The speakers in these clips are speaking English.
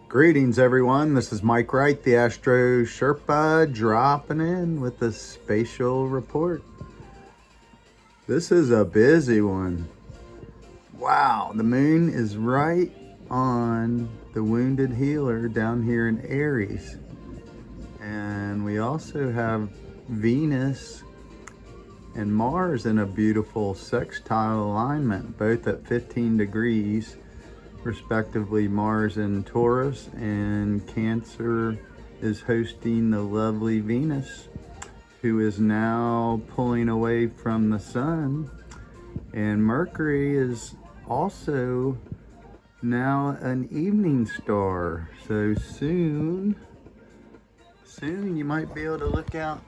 Greetings everyone, this is Mike Wright, the Astro Sherpa, dropping in with the spatial report. This is a busy one. Wow, the moon is right on the wounded healer down here in Aries. And we also have Venus and Mars in a beautiful sextile alignment, both at 15 degrees. Respectively, Mars in Taurus, and Cancer is hosting the lovely Venus, who is now pulling away from the sun, and Mercury is also now an evening star. So soon you might be able to look out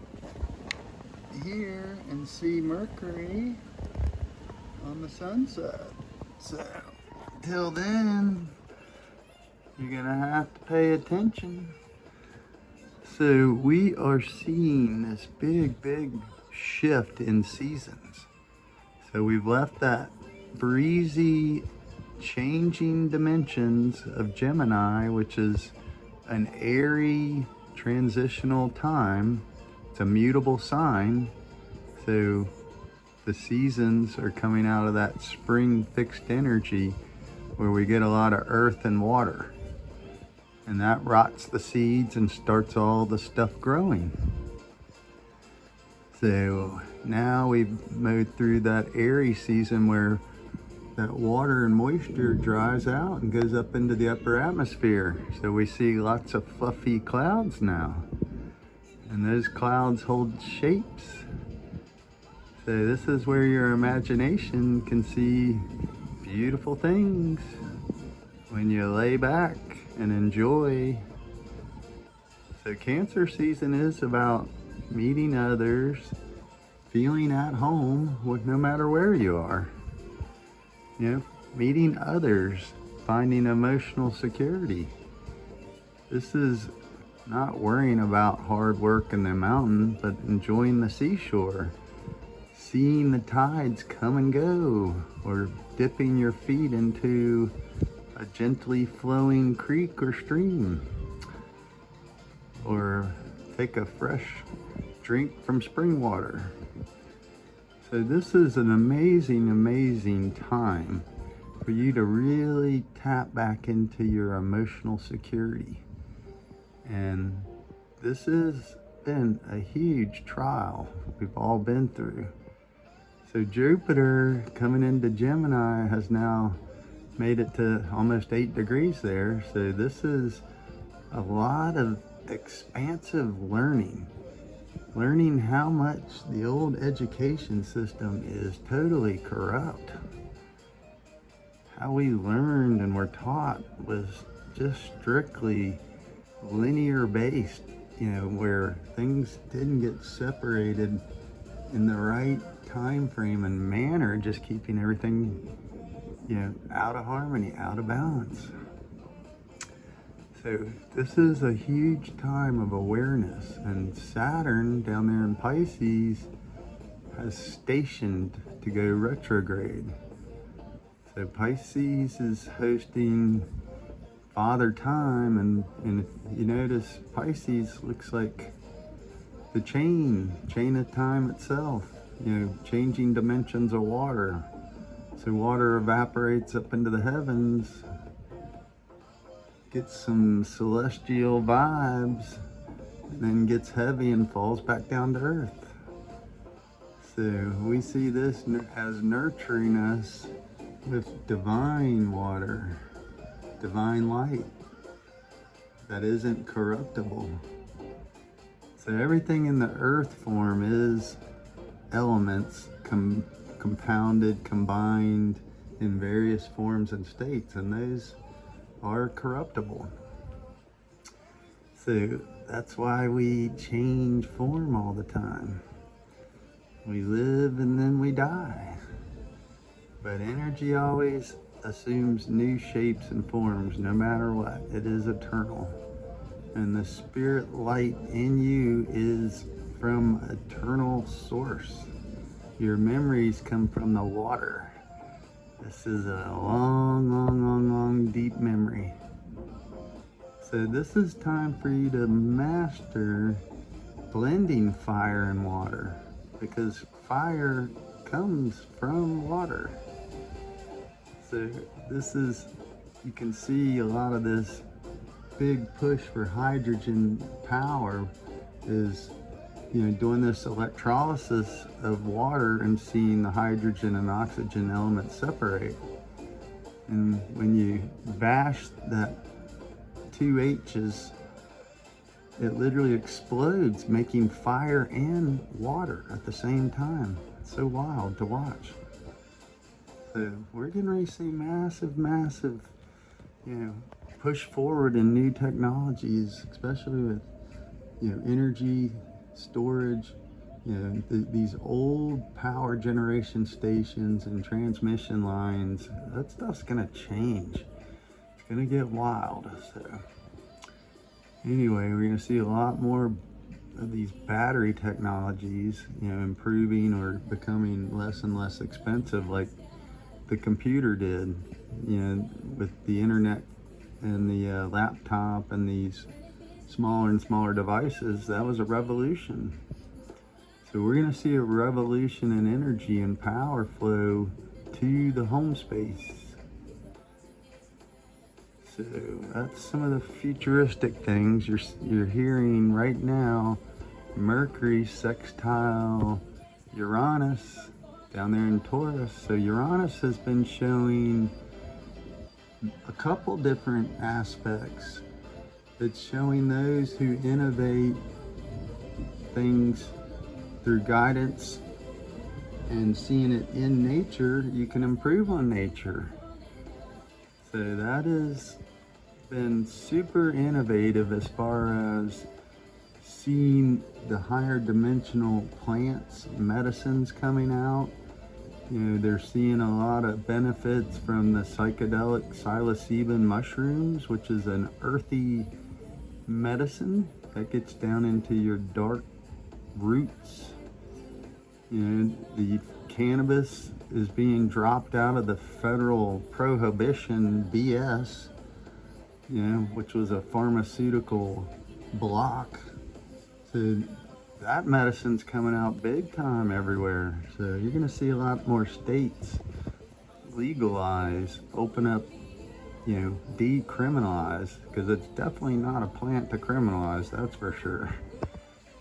here and see Mercury on the sunset. So till then, you're gonna have to pay attention. So we are seeing this big shift in seasons. So we've left that breezy changing dimensions of Gemini, which is an airy transitional time. It's a mutable sign. So the seasons are coming out of that spring fixed energy, where we get a lot of earth and water, and that rots the seeds and starts all the stuff growing. So now we've moved through that Aries season where that water and moisture dries out and goes up into the upper atmosphere. So we see lots of fluffy clouds now, and those clouds hold shapes. So this is where your imagination can see beautiful things when you lay back and enjoy. So Cancer season is about meeting others, feeling at home with no matter where you are. You know, meeting others, finding emotional security. This is not worrying about hard work in the mountain, but enjoying the seashore, seeing the tides come and go, or dipping your feet into a gently flowing creek or stream, or take a fresh drink from spring water. So this is an amazing time for you to really tap back into your emotional security. And this has been a huge trial we've all been through. So Jupiter coming into Gemini has now made it to almost 8 degrees there. So this is a lot of expansive learning how much the old education system is totally corrupt. How we learned and were taught was just strictly linear based, where things didn't get separated in the right time frame and manner, just keeping everything out of harmony, out of balance. So this is a huge time of awareness, and Saturn down there in Pisces has stationed to go retrograde. So Pisces is hosting Father Time, and if you notice, Pisces looks like the chain of time itself, changing dimensions of water. So water evaporates up into the heavens, gets some celestial vibes, and then gets heavy and falls back down to earth. So we see this as nurturing us with divine water, divine light that isn't corruptible. So everything in the earth form is elements compounded, combined in various forms and states, and those are corruptible. So that's why we change form all the time. We live and then we die. But energy always assumes new shapes and forms no matter what. It is eternal. And the spirit light in you is from eternal source. Your memories come from the water. This is a long, deep memory. So this is time for you to master blending fire and water, because fire comes from water. So this is, you can see a lot of this big push for hydrogen power is, doing this electrolysis of water and seeing the hydrogen and oxygen elements separate. And when you bash that two H's, it literally explodes, making fire and water at the same time. It's so wild to watch. So we're getting ready to see massive, massive, push forward in new technologies, especially with, energy storage. These old power generation stations and transmission lines, that stuff's gonna change. It's gonna get wild. So anyway, we're gonna see a lot more of these battery technologies, improving or becoming less and less expensive, like the computer did, with the internet and the laptop and these smaller and smaller devices. That was a revolution. So we're going to see a revolution in energy and power flow to the home space. So that's some of the futuristic things you're hearing right now. Mercury sextile Uranus down there in Taurus. So Uranus has been showing a couple different aspects. It's showing those who innovate things through guidance and seeing it in nature, you can improve on nature. So that has been super innovative as far as seeing the higher dimensional plants, medicines coming out. They're seeing a lot of benefits from the psychedelic psilocybin mushrooms, which is an earthy medicine that gets down into your dark roots. The cannabis is being dropped out of the federal prohibition BS, which was a pharmaceutical block. So that medicine's coming out big time everywhere. So you're gonna see a lot more states legalize, open up, decriminalize, because it's definitely not a plant to criminalize, that's for sure.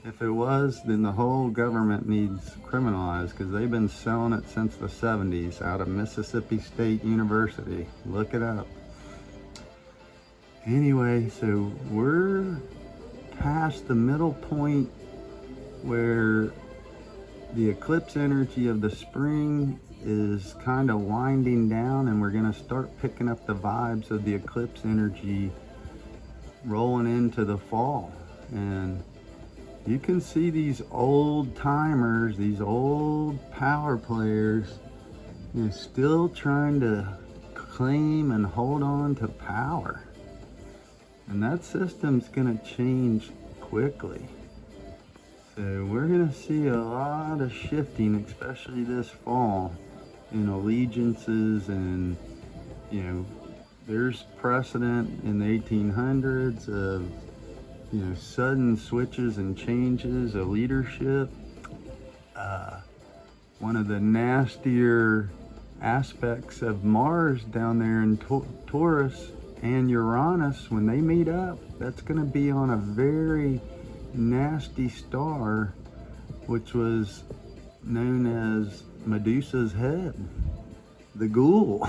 If it was, then the whole government needs criminalized, because they've been selling it since the 70s out of Mississippi State University. Look it up. Anyway, so we're past the middle point where the eclipse energy of the spring is kind of winding down, and we're going to start picking up the vibes of the eclipse energy rolling into the fall. And you can see these old timers, these old power players, still trying to claim and hold on to power. And that system's going to change quickly. So we're going to see a lot of shifting, especially this fall, in allegiances. And, there's precedent in the 1800s of, sudden switches and changes of leadership. One of the nastier aspects of Mars down there in Taurus and Uranus, when they meet up, that's going to be on a very nasty star, which was known as Medusa's head, the ghoul.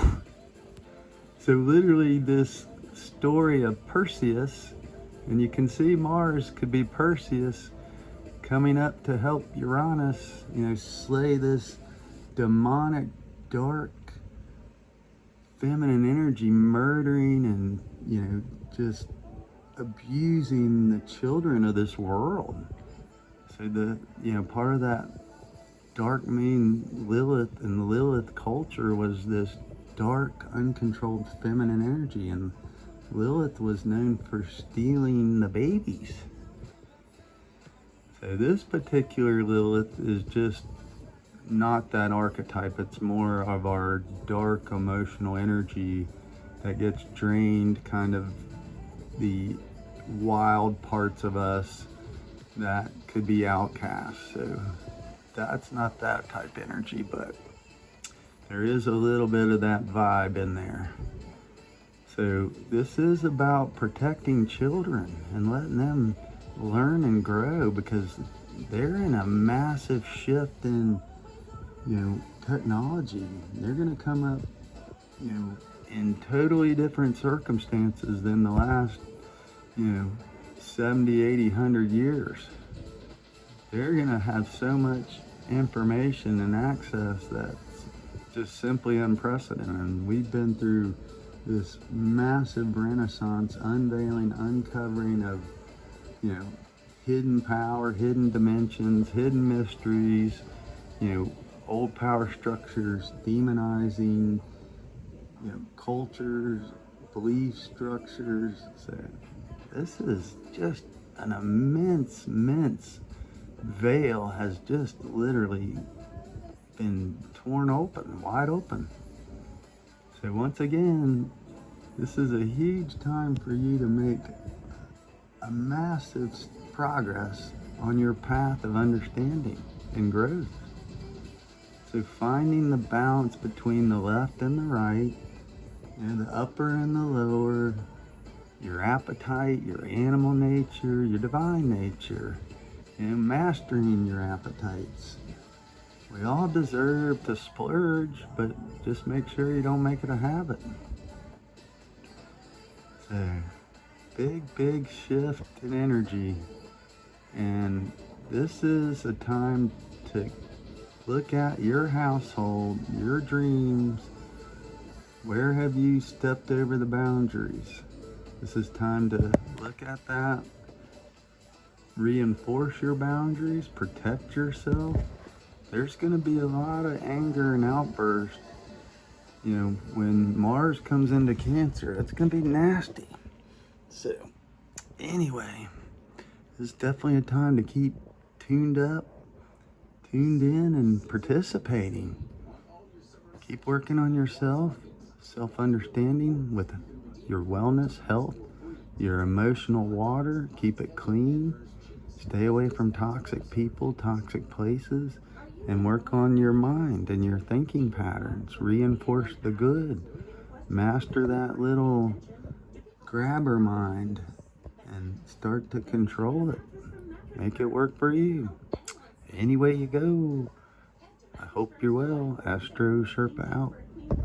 So literally this story of Perseus, and you can see Mars could be Perseus coming up to help Uranus, slay this demonic, dark, feminine energy, murdering and, just abusing the children of this world. So part of that dark moon Lilith and the Lilith culture was this dark, uncontrolled feminine energy, and Lilith was known for stealing the babies. So this particular Lilith is just not that archetype. It's more of our dark emotional energy that gets drained, kind of the wild parts of us that could be outcast. So that's not that type energy, but there is a little bit of that vibe in there. So this is about protecting children and letting them learn and grow, because they're in a massive shift in, technology. They're going to come up, in totally different circumstances than the last, 70, 80, 100 years. They're going to have so much information and access that's just simply unprecedented. And we've been through this massive renaissance, unveiling, uncovering of, hidden power, hidden dimensions, hidden mysteries, old power structures, demonizing, cultures, belief structures. So this is just an immense veil has just literally been torn open, wide open. So once again, this is a huge time for you to make a massive progress on your path of understanding and growth. So finding the balance between the left and the right, the upper and the lower, your appetite, your animal nature, your divine nature, and mastering your appetites. We all deserve to splurge, but just make sure you don't make it a habit. So, big shift in energy. And this is a time to look at your household, your dreams. Where have you stepped over the boundaries? This is time to look at that, reinforce your boundaries, protect yourself. There's going to be a lot of anger and outburst. When Mars comes into Cancer, it's going to be nasty. So, anyway, this is definitely a time to keep tuned up, tuned in, and participating. Keep working on yourself, self-understanding with your wellness, health, your emotional water. Keep it clean. Stay away from toxic people, toxic places, and work on your mind and your thinking patterns. Reinforce the good. Master that little grabber mind and start to control it. Make it work for you. Any way you go. I hope you're well. Astro Sherpa out.